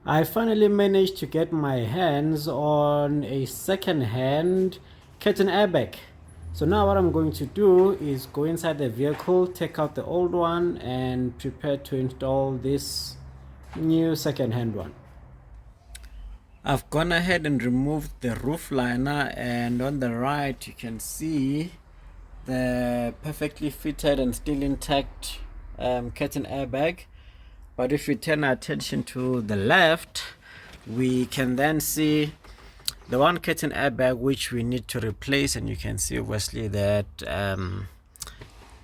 I finally managed to get my hands on a second-hand curtain airbag. So now what I'm going to do is go inside the vehicle, take out the old one and prepare to install this new second-hand one. I've gone ahead and removed the roof liner, and on the right you can see the perfectly fitted and still intact curtain airbag. But if we turn our attention to the left, we can then see the one curtain airbag which we need to replace, and you can see obviously that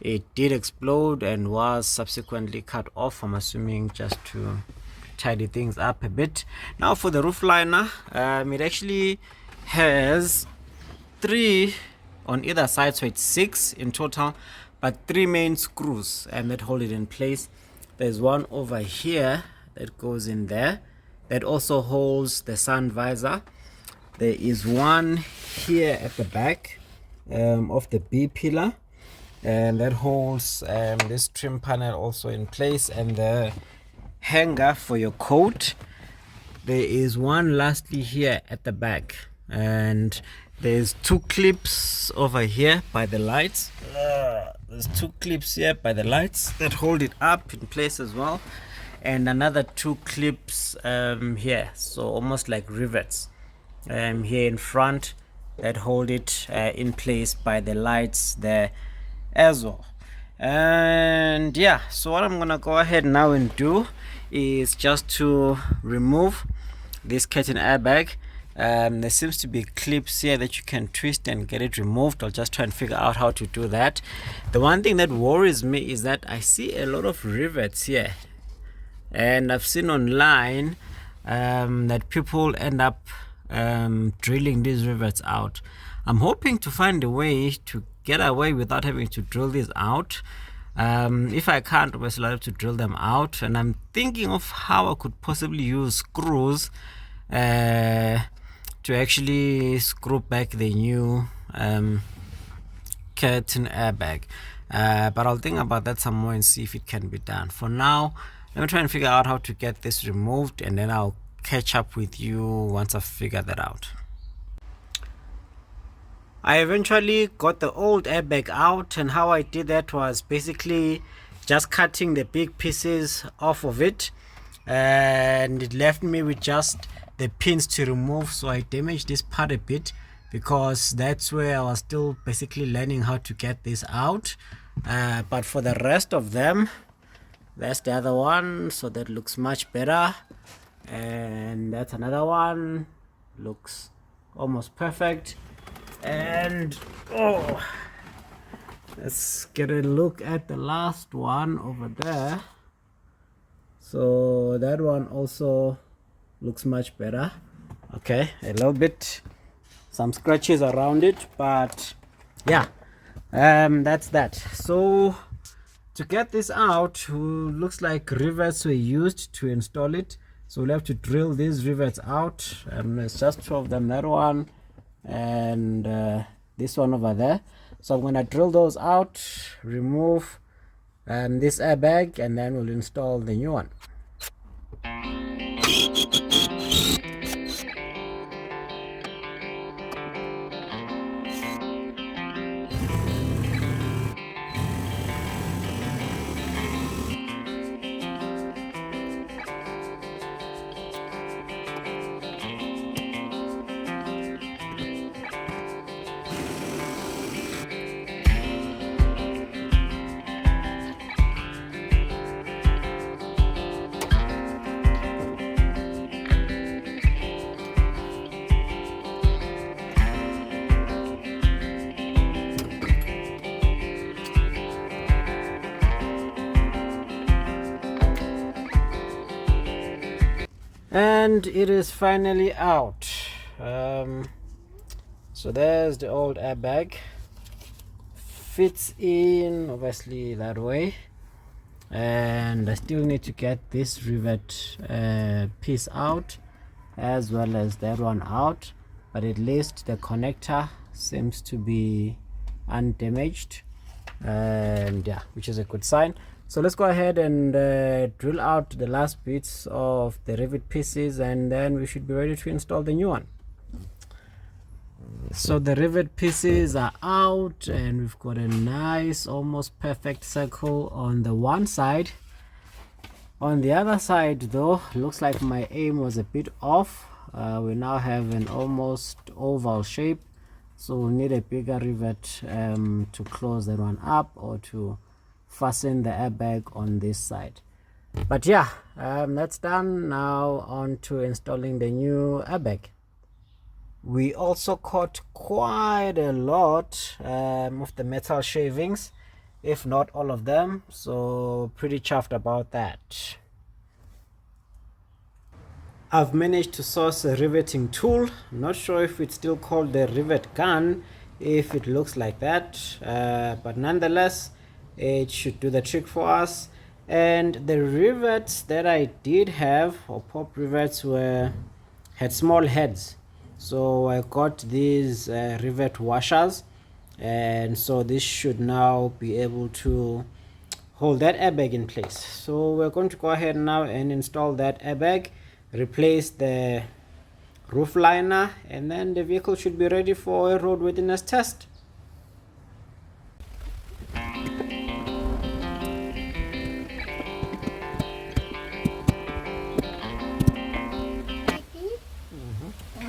it did explode and was subsequently cut off, I'm assuming just to tidy things up a bit. Now for the roof liner, it actually has 3 on either side, so it's 6 in total, but 3 main screws and that hold it in place. There's one over here that goes in there that also holds the sun visor. There is one here at the back of the B pillar, and that holds this trim panel also in place, and the hanger for your coat. There is one lastly here at the back, and there's 2 clips over here by the lights. There's 2 clips here by the lights that hold it up in place as well, and another 2 clips here, so almost like rivets here in front that hold it in place by the lights there as well. And yeah, so what I'm gonna go ahead now and do is just to remove this curtain airbag. There seems to be clips here that you can twist and get it removed. I'll just try and figure out how to do that. The one thing that worries me is that I see a lot of rivets here, and I've seen online that people end up drilling these rivets out. I'm hoping to find a way to get away without having to drill these out. If I can't, obviously I'll have to drill them out, and I'm thinking of how I could possibly use screws to actually screw back the new curtain airbag, but I'll think about that some more and see if it can be done. For now, let me try and figure out how to get this removed, and then I'll catch up with you once I've figured that out. I eventually got the old airbag out, and how I did that was basically just cutting the big pieces off of it, and it left me with just the pins to remove. So I damaged this part a bit because that's where I was still basically learning how to get this out, but for the rest of them, that's the other one, so that looks much better, and that's another one, looks almost perfect. And oh, let's get a look at the last one over there. So that one also looks much better. Okay, a little bit, some scratches around it, but yeah, that's that. So to get this out, looks like rivets were used to install it, so we'll have to drill these rivets out. There's just 2 of them, that one and this one over there. So I'm gonna drill those out, remove this airbag, and then we'll install the new one. And it is finally out. So there's the old airbag, fits in obviously that way, and I still need to get this rivet piece out as well as that one out, but at least the connector seems to be undamaged, and yeah, which is a good sign. So let's go ahead and drill out the last bits of the rivet pieces, and then we should be ready to install the new one. So the rivet pieces are out, and we've got a nice, almost perfect circle on the one side. On the other side though, looks like my aim was a bit off. We now have an almost oval shape, so we'll need a bigger rivet to close that one up, or to fasten the airbag on this side. But yeah, that's done. Now on to installing the new airbag. We also caught quite a lot of the metal shavings, if not all of them, so pretty chuffed about that. I've managed to source a riveting tool. Not sure if it's still called the rivet gun, if it looks like that, but nonetheless it should do the trick for us. And the rivets that I did have, or pop rivets, had small heads, so I got these rivet washers, and so this should now be able to hold that airbag in place. So we're going to go ahead now and install that airbag, replace the roof liner, and then the vehicle should be ready for a roadworthiness test.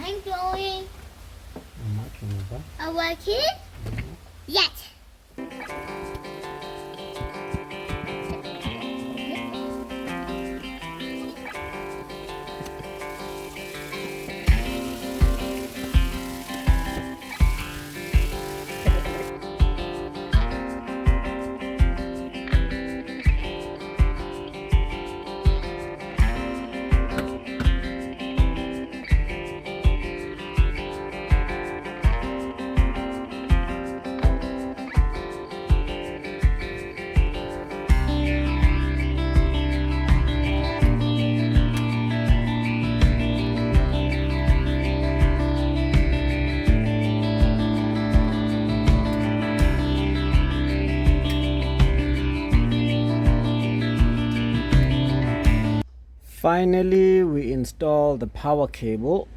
I'm going. I'm working? Yes. Finally, we install the power cable.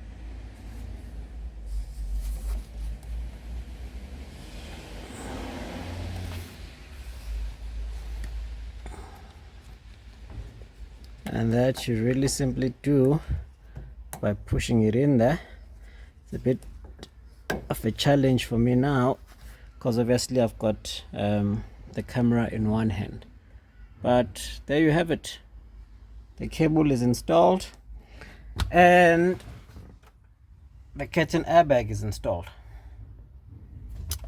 And that you really simply do by pushing it in there. It's a bit of a challenge for me now, because obviously I've got the camera in one hand. But there you have it. The cable is installed and the curtain airbag is installed,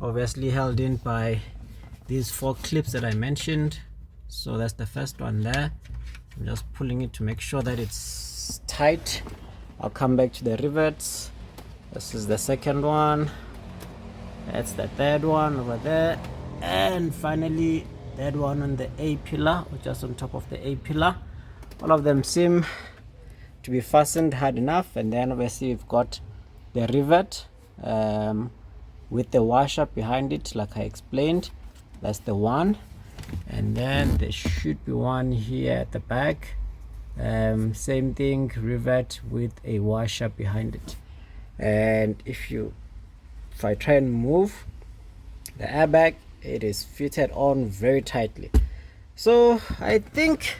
obviously held in by these 4 clips that I mentioned. So that's the first one there. I'm just pulling it to make sure that it's tight. I'll come back to the rivets. This is the second one, that's the third one over there, and finally that one on the A pillar, or just on top of the A pillar. All of them seem to be fastened hard enough, and then obviously we've got the rivet with the washer behind it, like I explained. That's the one, and then there should be one here at the back, same thing, rivet with a washer behind it. And if I try and move the airbag, it is fitted on very tightly. So I think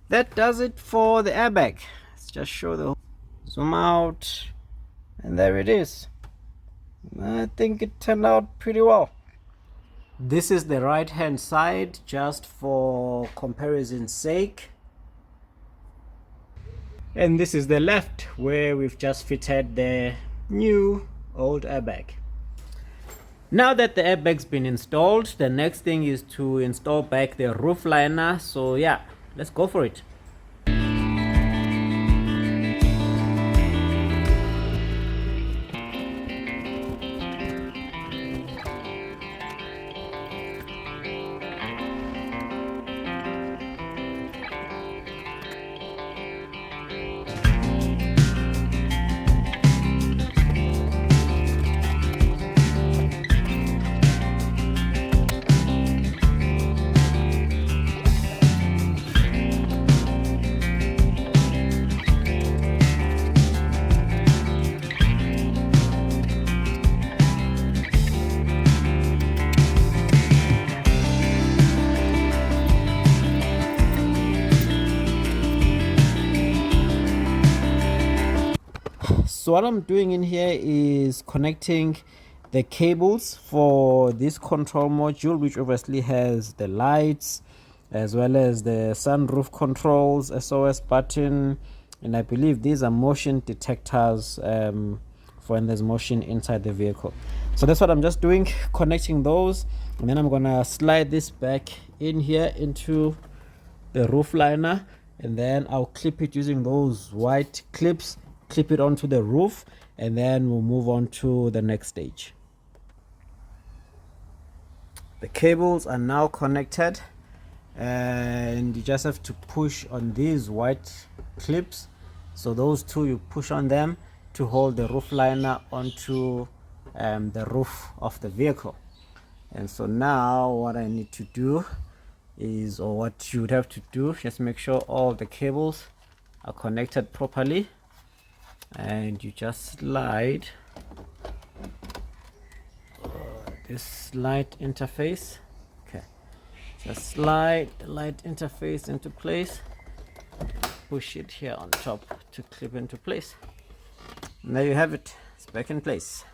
that does it for the airbag. Let's just show the zoom out, and there it is. I think it turned out pretty well. This is the right hand side, just for comparison's sake, and this is the left, where we've just fitted the new old airbag. Now that the airbag's been installed, the next thing is to install back the roof liner. So yeah, let's go for it. So what I'm doing in here is connecting the cables for this control module, which obviously has the lights as well as the sunroof controls, SOS button, and I believe these are motion detectors for when there's motion inside the vehicle. So that's what I'm just doing, connecting those, and then I'm gonna slide this back in here into the roof liner, and then I'll clip it using those white clips, clip it onto the roof, and then we'll move on to the next stage. The cables are now connected, and you just have to push on these white clips. So those two, you push on them to hold the roof liner onto the roof of the vehicle. And so now what I need to do is, or what you would have to do, just make sure all the cables are connected properly, and you just slide this light interface. Okay, just slide the light interface into place, push it here on top to clip into place, and there you have it. It's back in place.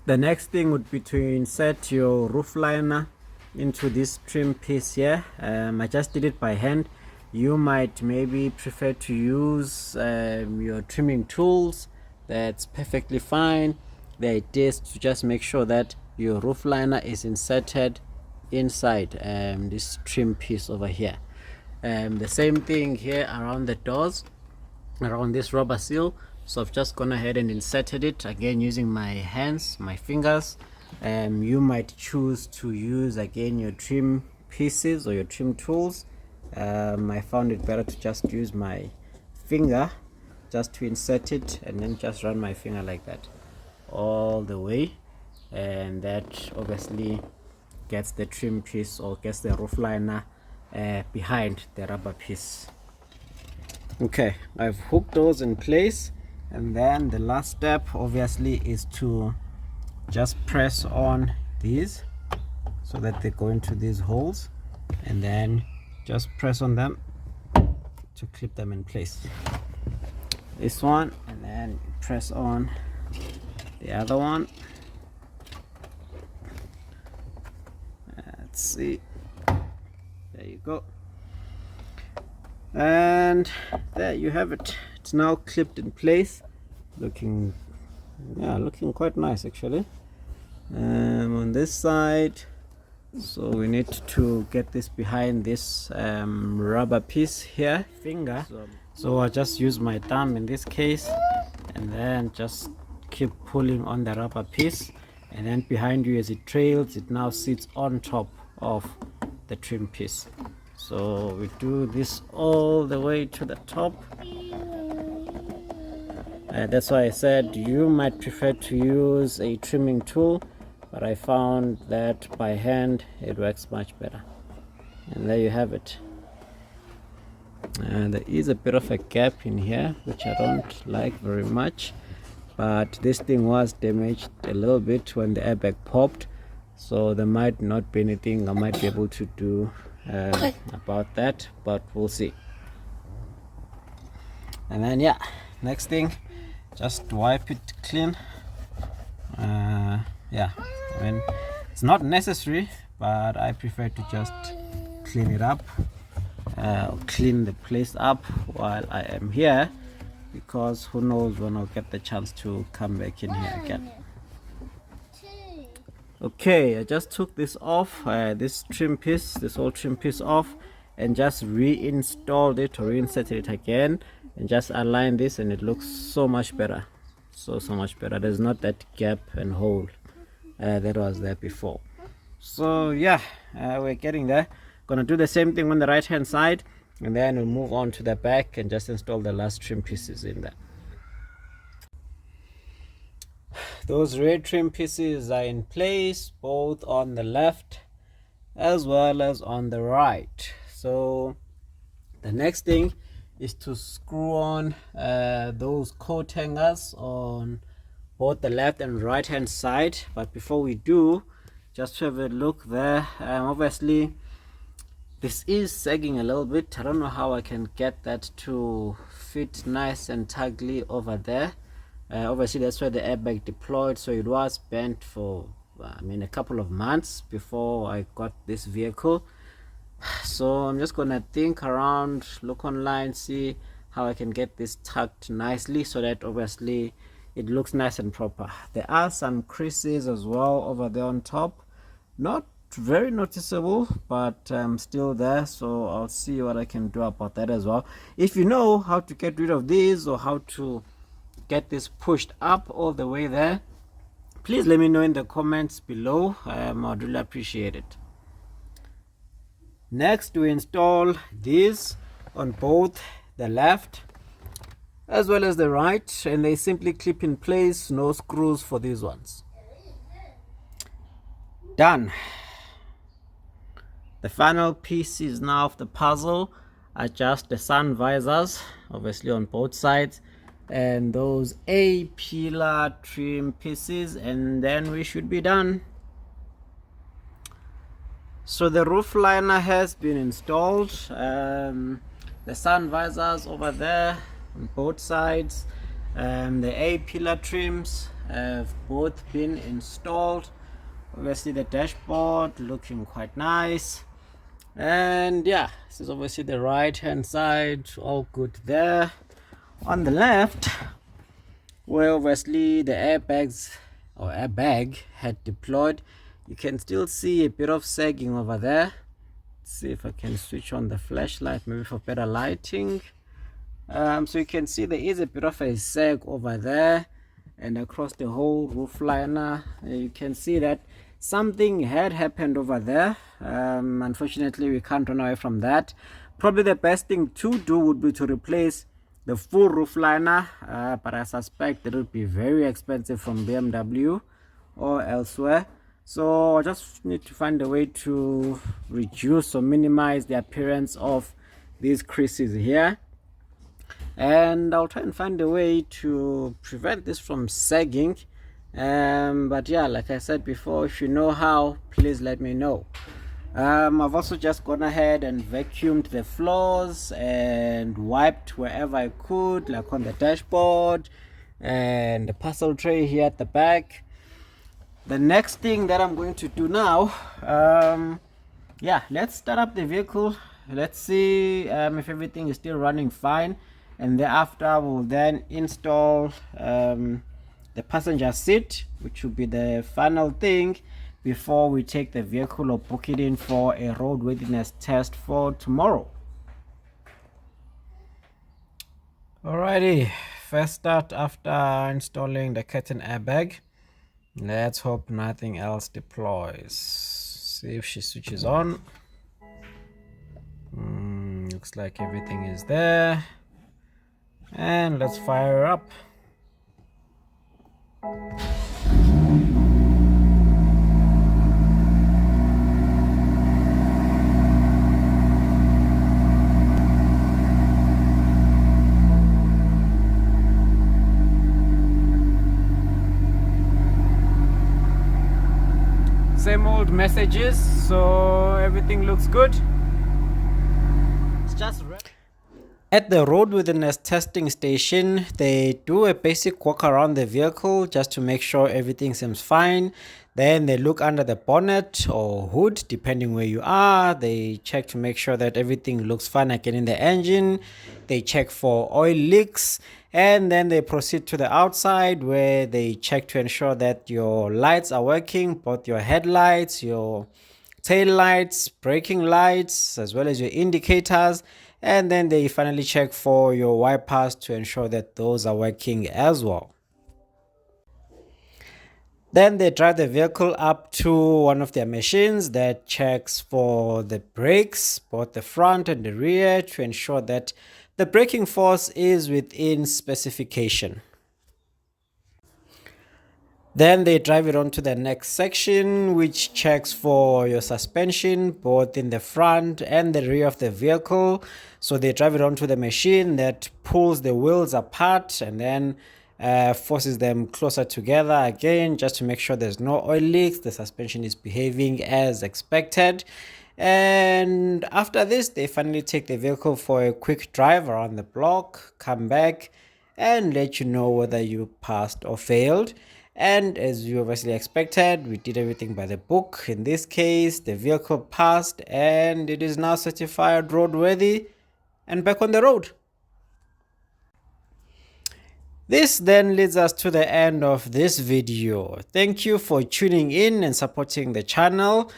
The next thing would be to insert your roof liner into this trim piece here. I just did it by hand. You might maybe prefer to use your trimming tools. That's perfectly fine. The idea is to just make sure that your roof liner is inserted inside this trim piece over here. The same thing here around the doors, around this rubber seal. So I've just gone ahead and inserted it again using my hands, my fingers. You might choose to use again your trim pieces or your trim tools. I found it better to just use my finger just to insert it, and then just run my finger like that all the way, and that obviously gets the trim piece or gets the roof liner behind the rubber piece. Okay, I've hooked those in place, and then the last step obviously is to just press on these so that they go into these holes, and then just press on them to clip them in place. This one, and then press on the other one. Let's see, there you go, and there you have it. It's now clipped in place, looking quite nice actually. On this side, so we need to get this behind this rubber piece here, finger. So I just use my thumb in this case, and then just keep pulling on the rubber piece, and then behind you as it trails, it now sits on top of the trim piece. So we do this all the way to the top. That's why I said you might prefer to use a trimming tool, but I found that by hand it works much better. And there you have it. There is a bit of a gap in here which I don't like very much, but this thing was damaged a little bit when the airbag popped, so there might not be anything I might be able to do about that, but we'll see. And then yeah, next thing, just wipe it clean. Yeah, I mean, it's not necessary, but I prefer to just clean it up, clean the place up while I am here, because who knows when I'll get the chance to come back in here again. Okay, I just took this off, this whole trim piece off, and just reinstalled it or reinserted it again, and just align this, and it looks so much better, so much better. There's not that gap and hole that was there before. So yeah, we're getting there. Gonna do the same thing on the right hand side, and then we'll move on to the back and just install the last trim pieces in there. Those rear trim pieces are in place both on the left as well as on the right. So the next thing is to screw on those coat hangers on both the left and right hand side. But before we do, just to have a look there, obviously This is sagging a little bit. I don't know how I can get that to fit nice and tightly over there. Obviously that's where the airbag deployed, so it was bent for a couple of months before I got this vehicle. So I'm just gonna think around, look online, see how I can get this tucked nicely so that obviously it looks nice and proper. There are some creases as well over there on top, not very noticeable, but still there, so I'll see what I can do about that as well. If you know how to get rid of these or how to get this pushed up all the way there, please let me know in the comments below. I'd really appreciate it. Next, we install these on both the left as well as the right, and they simply clip in place, no screws for these ones. Done. The final pieces now of the puzzle are just the sun visors, obviously on both sides, and those A-pillar trim pieces, and then we should be done. So the roof liner has been installed. The sun visors over there on both sides, the A-pillar trims have both been installed. Obviously the dashboard looking quite nice, and yeah, this is obviously the right hand side, all good there. On the left, where obviously the airbags or airbag had deployed, you can still see a bit of sagging over there. Let's see if I can switch on the flashlight maybe for better lighting. So you can see there is a bit of a sag over there, and across the whole roof liner you can see that something had happened over there. Unfortunately we can't run away from that. Probably the best thing to do would be to replace the full roof liner, but I suspect it would be very expensive from BMW or elsewhere. So I just need to find a way to reduce or minimize the appearance of these creases here, and I'll try and find a way to prevent this from sagging. But yeah, like I said before, if you know how, please let me know. I've also just gone ahead and vacuumed the floors and wiped wherever I could, like on the dashboard and the parcel tray here at the back. The next thing that I'm going to do now, yeah, let's start up the vehicle. Let's see if everything is still running fine, and thereafter we'll then install the passenger seat, which will be the final thing before we take the vehicle or book it in for a roadworthiness test for tomorrow. Alrighty, first start after installing the curtain airbag. Let's hope nothing else deploys. See if she switches on. Looks like everything is there, and let's fire her up. Same old messages, so everything looks good. It's just at the roadworthiness testing station, they do a basic walk around the vehicle just to make sure everything seems fine. Then they look under the bonnet or hood, depending where you are. They check to make sure that everything looks fine again in the engine. They check for oil leaks, and then they proceed to the outside where they check to ensure that your lights are working, both your headlights, your tail lights, braking lights, as well as your indicators. And then they finally check for your wipers to ensure that those are working as well. Then they drive the vehicle up to one of their machines that checks for the brakes, both the front and the rear, to ensure that the braking force is within specification. Then they drive it on to the next section, which checks for your suspension, both in the front and the rear of the vehicle. So they drive it onto the machine that pulls the wheels apart and then forces them closer together again, just to make sure there's no oil leaks, the suspension is behaving as expected. And after this, they finally take the vehicle for a quick drive around the block, come back, and let you know whether you passed or failed. And as you obviously expected, we did everything by the book. In this case, the vehicle passed and it is now certified roadworthy and back on the road. This then leads us to the end of this video. Thank you for tuning in and supporting the channel.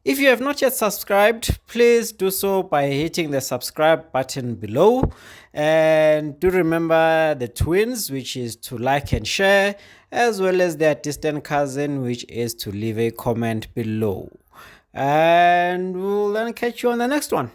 If you have not yet subscribed, please do so by hitting the subscribe button below. And do remember the twins, which is to like and share, as well as their distant cousin, which is to leave a comment below. And we'll then catch you on the next one.